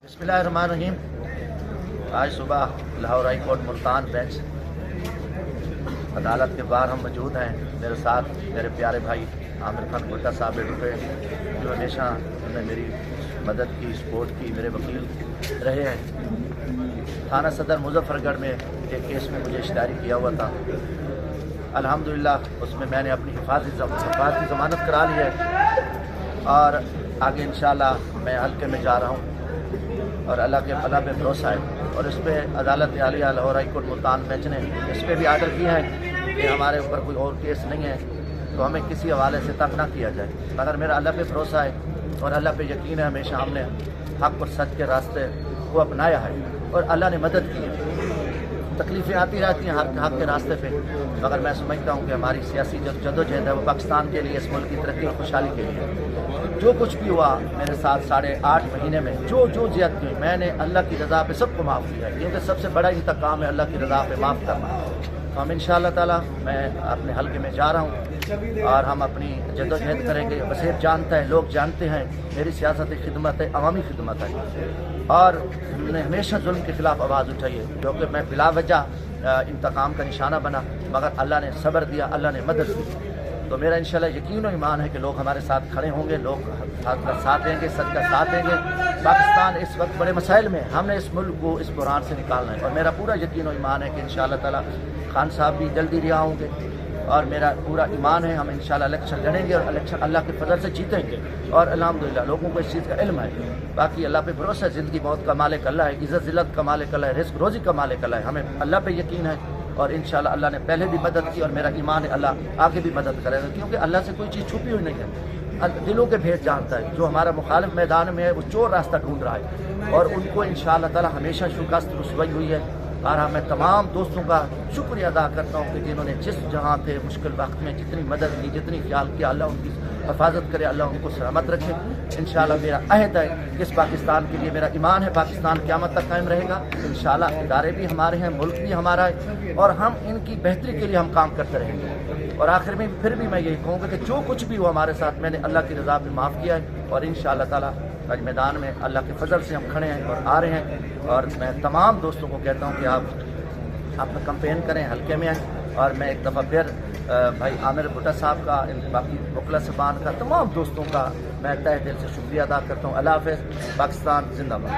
बिस्मिल्लाहिर्रहमानिर्रहीम। आज सुबह Lahore high court Multan bench अदालत के बाहर हम मौजूद हैं। मेरे साथ मेरे प्यारे भाई आमिर खान भुट्टा साहब बैठे हुए, जो हमेशा उन्होंने मेरी मदद की, सपोर्ट की, मेरे वकील रहे हैं। थाना सदर मुजफ्फरगढ़ में एक केस में मुझे इश्तारी किया हुआ था। अल्हम्दुलिल्लाह उसमें मैंने अपनी हिफाजती ज़मानत करा ली है और आगे इंशाअल्लाह मैं हल्के में जा रहा हूँ और अल्लाह पे भरोसा है। और इस पर अदालत Alia Lahore high court Multan bench ने इस पर भी आर्डर किया है कि हमारे ऊपर कोई और केस नहीं है तो हमें किसी हवाले से तक ना किया जाए। मगर मेरा अल्लाह पे भरोसा है और अल्लाह पे यकीन है। हमेशा हमने हक़ और सच के रास्ते को अपनाया है और अल्लाह ने मदद की है। तकलीफ़ें आती रहती हैं हक़ के रास्ते पे, मगर मैं समझता हूँ कि हमारी सियासी जदोजहद है वो पाकिस्तान के लिए, इस मुल्क की तरक्की और खुशहाली के लिए। जो कुछ भी हुआ मेरे साथ 8.5 महीने में, जो ज़्यादती हुई, मैंने अल्लाह की रज़ा पे सबको माफ़ किया, क्योंकि सबसे बड़ा इंतकाम है अल्लाह की रज़ा पे माफ़ करना। तो हम इंशाअल्लाह ताला मैं अपने हल्के में जा रहा हूँ और हम अपनी जदोजहद करेंगे। वसीर जानता है, लोग जानते हैं मेरी सियासत खिदमत है, अवामी खिदमत है और हमने हमेशा जुल्म के ख़िलाफ़ आवाज़ उठाई है, क्योंकि मैं बिला वजह इंतकाम का निशाना बना, मगर अल्लाह ने सब्र दिया, अल्लाह ने मदद दी। तो मेरा इंशाल्लाह यकीन और ईमान है कि लोग हमारे साथ खड़े होंगे, लोग साथ देंगे, सच का साथ देंगे। पाकिस्तान इस वक्त बड़े मसाइल में, हमने इस मुल्क को इस बुरान से निकालना है और मेरा पूरा यकीन और ईमान है कि इंशाअल्लाह ताला खान साहब भी जल्दी रिहा होंगे और मेरा पूरा ईमान है हम इंशाअल्लाह इलेक्शन लड़ेंगे और इलेक्शन अल्लाह के फजल से जीतेंगे। और अल्हम्दुलिल्लाह लोगों को इस चीज़ का इल्म है। बाकी अल्लाह पे भरोसा है, ज़िंदगी मौत का मालिक अल्लाह है, इज़्ज़त ज़िल्लत का मालिक अल्लाह है, रिज़्क़ रोज़ी का मालिक अल्लाह है। हमें अल्लाह पे यकीन है और इंशाअल्लाह अल्लाह ने पहले भी मदद की और मेरा ईमान है अल्लाह आगे भी मदद करेगा, क्योंकि अल्लाह से कोई चीज़ छुपी हुई नहीं है। दिलों के भेद जानता है। जो हमारा मुखालिफ मैदान में है वो चोर रास्ता ढूंढ रहा है और उनको इंशाअल्लाह ताला हमेशा शिकस्त रुसवाई हुई है। और मैं तमाम दोस्तों का शुक्रिया अदा करता हूँ कि जिन्होंने जिस जहाँ थे मुश्किल वक्त में जितनी मदद की, जितनी ख्याल किया, अल्लाह उनकी हिफाजत करे, अल्लाह उनको सलामत रखे। इंशाअल्लाह मेरा अहद है कि इस पाकिस्तान के लिए मेरा ईमान है पाकिस्तान क़यामत तक कायम रहेगा। इंशाअल्लाह इदारे भी हमारे हैं, मुल्क भी हमारा है और हम इनकी बेहतरी के लिए हम काम करते रहेंगे। और आखिर में फिर भी मैं यही कहूँगा कि जो कुछ भी हुआ हमारे साथ मैंने अल्लाह की रज़ा पे माफ़ किया है और इंशाअल्लाह ताला आज मैदान में अल्लाह के फजल से हम खड़े हैं और आ रहे हैं। और मैं तमाम दोस्तों को कहता हूँ कि आप अपना कैंपेन करें, हल्के में आएँ। और मैं एक दफ़ा फिर भाई आमिर भुट्टा साहब का, बाकी वकला साहबान का, तमाम दोस्तों का मैं तहे दिल से शुक्रिया अदा करता हूँ। अल्लाह हाफ़िज़। पाकिस्तान जिंदाबाद।